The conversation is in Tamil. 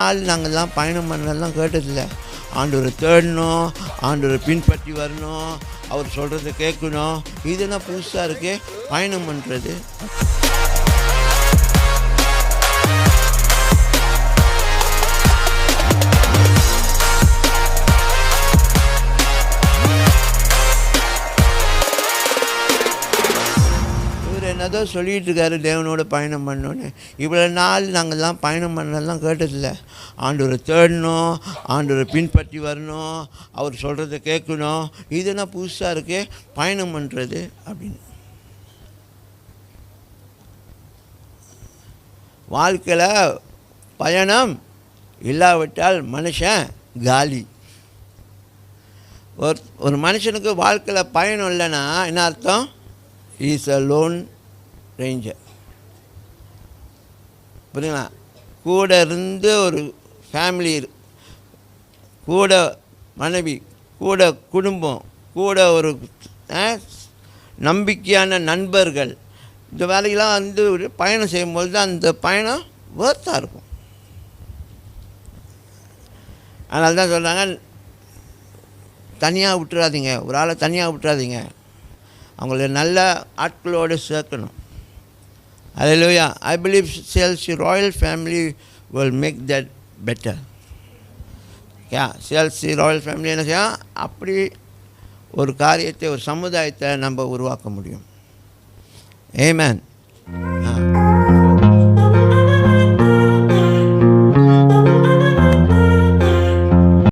நாள் நாங்கள்லாம் பயணம் பண்ணலாம் கேட்டதில்லை. ஆண்டவரை தேடணும், ஆண்டவரை பின்பற்றி வரணும், அவர் சொல்கிறத கேட்கணும். இதெல்லாம் புதுசாக இருக்கே பயணம் பண்ணுறது. என்னதோ சொல்லிகிட்டு இருக்காரு, தேவனோட பயணம் பண்ணோன்னு. இவ்வளோ நாள் நாங்கள்லாம் பயணம் பண்ணலாம் கேட்டதில்லை. ஆண்டவரை தேடணும், ஆண்டவரை பின்பற்றி வரணும், அவர் சொல்கிறத கேட்கணும். இதெல்லாம் புதுசாக இருக்கே பயணம் பண்ணுறது அப்படின்னு. வாழ்க்கையில் பயணம் இல்லாவிட்டால் மனுஷன் காலி. ஒரு மனுஷனுக்கு வாழ்க்கையில் பயணம் இல்லைன்னா என்ன அர்த்தம்? Is a loan ranger. புரியுங்களா? கூட இருந்து ஒரு ஃபேமிலி, கூட மனைவி, கூட குடும்பம், கூட ஒரு நம்பிக்கையான நண்பர்கள், இந்த வேலையெல்லாம் வந்து ஒரு பயணம் செய்யும்போது தான் அந்த பயணம் வேர்த்தாக இருக்கும். அதனால தான் சொல்கிறாங்க, தனியாக விட்டுறாதீங்க, ஒரு ஆளை தனியாக விட்டுறாதீங்க, அவங்கள நல்ல ஆட்களோடு சேர்க்கணும். Hallelujah. I believe CLC Royal Family will make that better. CLC Royal Family என்ன செய்யும்? அப்படி ஒரு காரியத்தை, ஒரு சமுதாயத்தை நம்ம உருவாக்க முடியும். Amen.